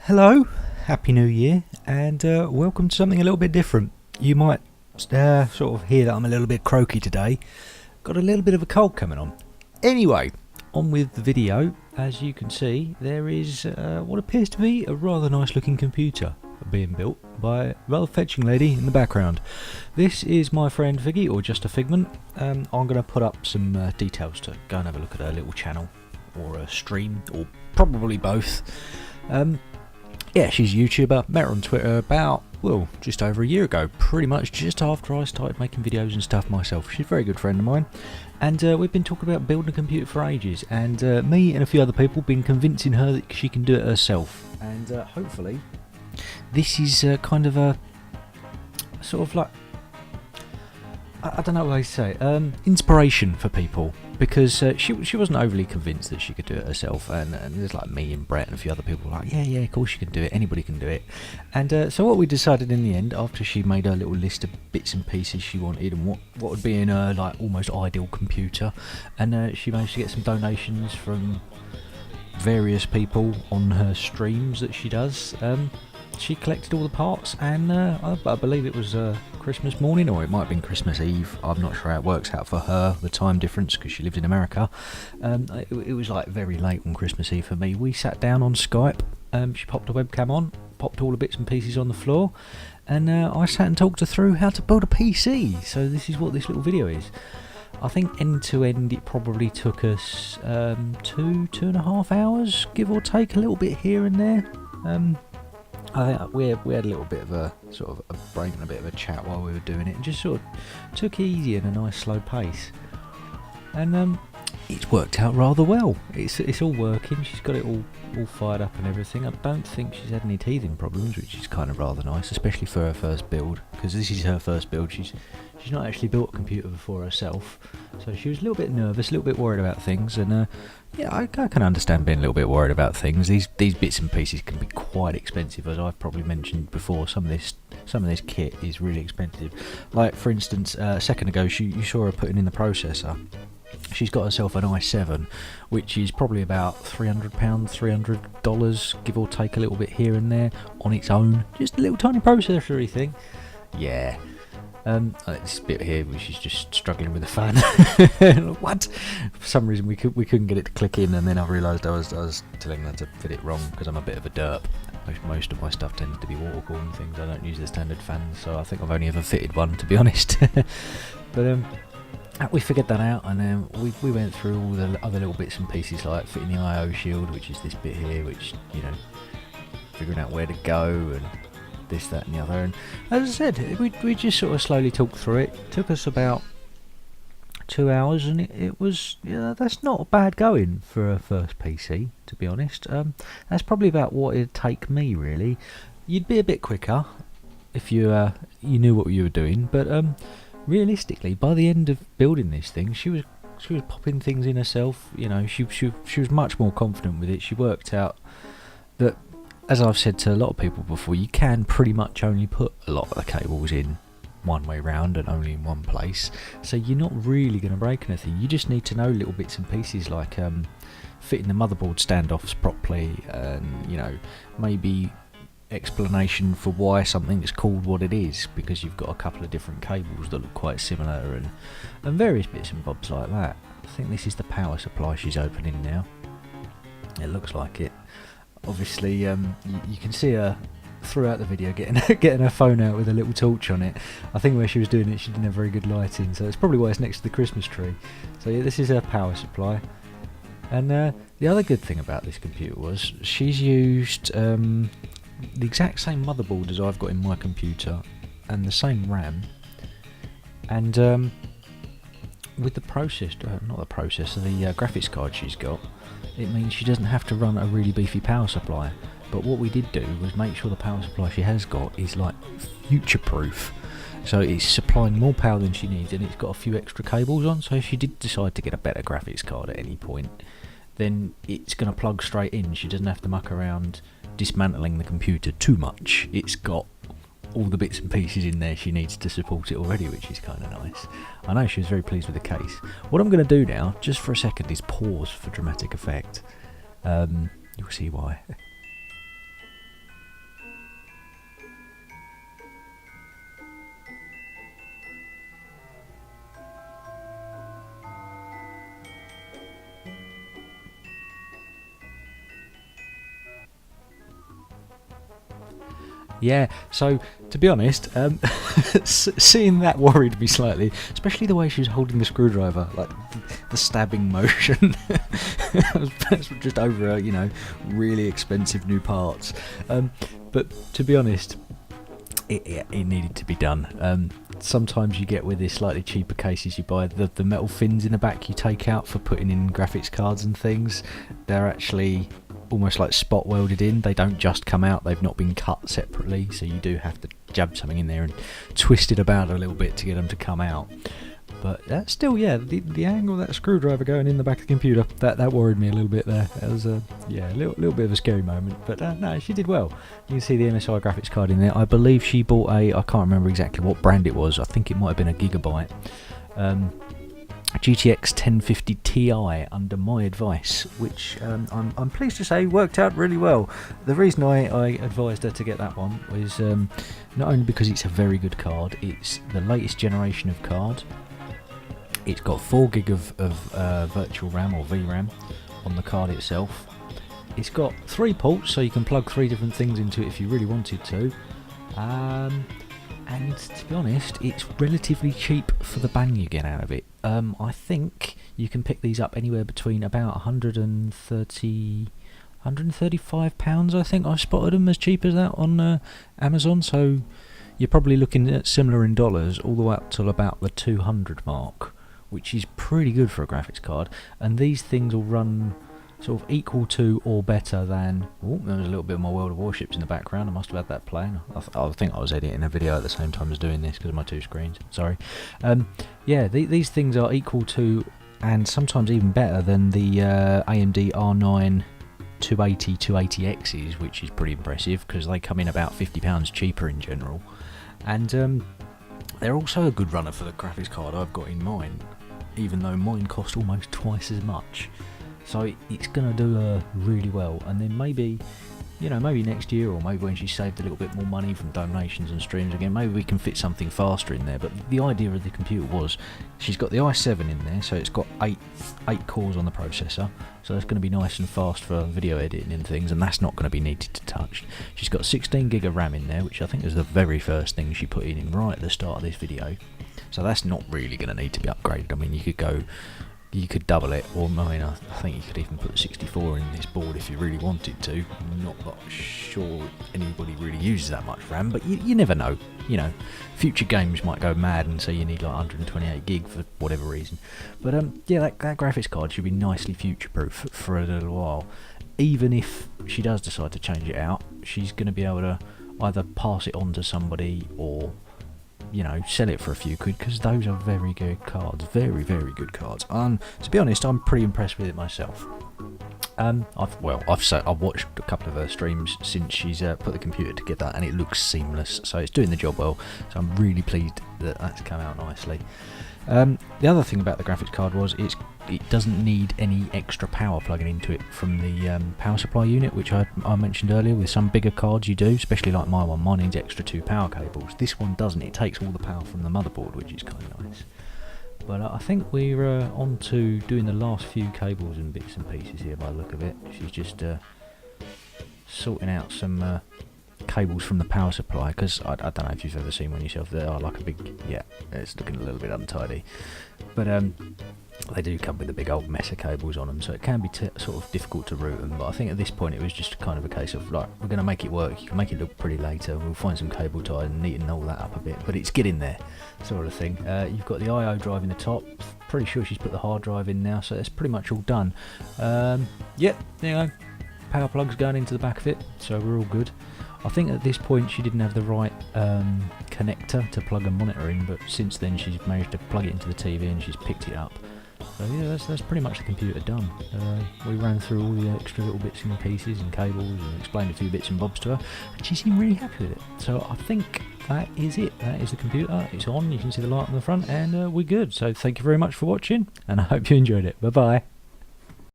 Hello, Happy New Year, and welcome to something a little bit different. You might sort of hear that I'm a little bit croaky today. Got a little bit of a cold coming on. Anyway, on with the video. As you can see, there is what appears to be a rather nice looking computer being built by a rather fetching lady in the background. This is my friend Figgy, or just a figment. I'm going to put up some details to go and have a look at her little channel, or a stream, or probably both. Yeah, she's a YouTuber. Met her on Twitter about, well, just over a year ago, pretty much just after I started making videos and stuff myself. She's a very good friend of mine, and we've been talking about building a computer for ages, and me and a few other people been convincing her that she can do it herself, and hopefully this is kind of a sort of like, I don't know what I say, inspiration for people, because she wasn't overly convinced that she could do it herself, and there's like me and Brett and a few other people like, yeah, of course you can do it, anybody can do it. And so what we decided in the end, after she made her little list of bits and pieces she wanted and what would be in her like almost ideal computer, and she managed to get some donations from various people on her streams that she does. She collected all the parts, and I believe it was Christmas morning, or it might have been Christmas Eve. I'm not sure how it works out for her, the time difference, because she lives in America. It was like very late on Christmas Eve for me. We sat down on Skype, she popped a webcam on, popped all the bits and pieces on the floor, and I sat and talked her through how to build a PC. So this is what this little video is. I think end to end it probably took us 2.5 hours, give or take, a little bit here and there. I think we had a little bit of a sort of a break and a bit of a chat while we were doing it, and just sort of took it easy in a nice slow pace, and it's worked out rather well. It's all working. She's got it all fired up and everything. I don't think she's had any teething problems, which is kind of rather nice, especially for her first build, because this is her first build. She's not actually built a computer before herself, so she was a little bit nervous, a little bit worried about things, and yeah, I can understand being a little bit worried about things. These bits and pieces can be quite expensive, as I've probably mentioned before. Some of this kit is really expensive. Like for instance, a second ago, you saw her putting in the processor. She's got herself an i7, which is probably about £300, $300, give or take a little bit here and there on its own. Just a little tiny processor-y thing. Yeah. This bit here, which is just struggling with the fan. What? For some reason we couldn't get it to click in, and then I realised I was telling her to fit it wrong, because I'm a bit of a derp. Most of my stuff tends to be water cooled and things. I don't use the standard fans, so I think I've only ever fitted one, to be honest. But we figured that out, and we went through all the other little bits and pieces, like fitting the I/O shield, which is this bit here, which, you know, figuring out where to go and this, that and the other. And as I said, we just sort of slowly talked through it. It took us about 2 hours, and it was, yeah, that's not bad going for a first PC, to be honest. That's probably about what it'd take me, really. You'd be a bit quicker if you knew what you were doing, but realistically, by the end of building this thing, she was popping things in herself. You know, she was much more confident with it. She worked out that, as I've said to a lot of people before, you can pretty much only put a lot of the cables in one way round and only in one place, so you're not really going to break anything. You just need to know little bits and pieces, like fitting the motherboard standoffs properly, and, you know, maybe explanation for why something is called what it is, because you've got a couple of different cables that look quite similar, and various bits and bobs like that. I think this is the power supply she's opening now. It looks like it. Obviously, you can see her throughout the video getting her phone out with a little torch on it. I think where she was doing it, she didn't have very good lighting, so it's probably why it's next to the Christmas tree. So yeah, this is her power supply. And the other good thing about this computer was she's used the exact same motherboard as I've got in my computer, and the same RAM. And with the the graphics card she's got, it means she doesn't have to run a really beefy power supply. But what we did do was make sure the power supply she has got is like future proof, so it's supplying more power than she needs, and it's got a few extra cables on, so if she did decide to get a better graphics card at any point, then it's going to plug straight in. She doesn't have to muck around dismantling the computer too much. It's got all the bits and pieces in there she needs to support it already, which is kind of nice. I know she was very pleased with the case. What I'm going to do now, just for a second, is pause for dramatic effect. You'll see why. Yeah, so to be honest, seeing that worried me slightly, especially the way she was holding the screwdriver, like the stabbing motion. That's just over, really expensive new parts. But to be honest, it needed to be done. Sometimes you get with these slightly cheaper cases, you buy the metal fins in the back you take out for putting in graphics cards and things. They're actually almost like spot welded in. They don't just come out, they've not been cut separately, so you do have to jab something in there and twist it about a little bit to get them to come out. But still, yeah, the angle of that screwdriver going in the back of the computer, that worried me a little bit there. It was a little bit of a scary moment, but no, she did well. You can see the MSI graphics card in there. I believe she bought I can't remember exactly what brand it was, I think it might have been a Gigabyte. GTX 1050 Ti under my advice, which I'm pleased to say worked out really well. The reason I advised her to get that one was not only because it's a very good card, it's the latest generation of card. It's got 4 gig of virtual RAM or VRAM on the card itself. It's got 3 ports, so you can plug 3 different things into it if you really wanted to. And to be honest, it's relatively cheap for the bang you get out of it. I think you can pick these up anywhere between about 135 £135, I think I've spotted them as cheap as that on Amazon, so you're probably looking at similar in dollars all the way up till about the 200 mark, which is pretty good for a graphics card. And these things will run sort of equal to or better than... Oh, there was a little bit more World of Warships in the background. I must have had that playing. I think I was editing a video at the same time as doing this because of my 2 screens. Sorry. Yeah, these things are equal to and sometimes even better than the AMD R9 280-280Xs, which is pretty impressive because they come in about £50 cheaper in general. And they're also a good runner for the graphics card I've got in mine, even though mine cost almost twice as much. So it's going to do really well, and then maybe, maybe next year, or maybe when she's saved a little bit more money from donations and streams again, maybe we can fit something faster in there. But the idea of the computer was, she's got the i7 in there, so it's got 8 cores on the processor, so that's going to be nice and fast for video editing and things, and that's not going to be needed to touch. She's got 16 gig of RAM in there, which I think is the very first thing she put in right at the start of this video, so that's not really going to need to be upgraded. I mean, you could double it, or I think you could even put 64 in this board if you really wanted to. I'm not sure anybody really uses that much RAM, but you never know. Future games might go mad and say you need like 128 gig for whatever reason. But yeah, that graphics card should be nicely future-proof for a little while. Even if she does decide to change it out, she's going to be able to either pass it on to somebody or sell it for a few quid, because those are very good cards, very good cards. To be honest, I'm pretty impressed with it myself. I've watched a couple of her streams since she's put the computer together, and it looks seamless, so it's doing the job well. So I'm really pleased that that's come out nicely. The other thing about the graphics card was it doesn't need any extra power plugging into it from the power supply unit, which I mentioned earlier. With some bigger cards you do, especially like my one. Mine needs extra 2 power cables. This one doesn't. It takes all the power from the motherboard, which is kind of nice. But I think we're on to doing the last few cables and bits and pieces here by the look of it. She's just sorting out some cables from the power supply, because I don't know if you've ever seen one yourself. They are like a big, it's looking a little bit untidy, but they do come with a big old mess of cables on them, so it can be sort of difficult to route them. But I think at this point it was just kind of a case of, like, we're going to make it work. You can make it look pretty later. We'll find some cable ties and neaten all that up a bit, but it's getting there, sort of thing. You've got the I/O drive in the top. Pretty sure she's put the hard drive in now, so that's pretty much all done. Yep, there you go. Power plug's going into the back of it, so we're all good. I think at this point she didn't have the right connector to plug a monitor in, but since then she's managed to plug it into the TV and she's picked it up. So yeah, that's pretty much the computer done. We ran through all the extra little bits and pieces and cables and explained a few bits and bobs to her, and she seemed really happy with it. So I think that is it. That is the computer. It's on, you can see the light on the front, and we're good. So thank you very much for watching, and I hope you enjoyed it. Bye bye.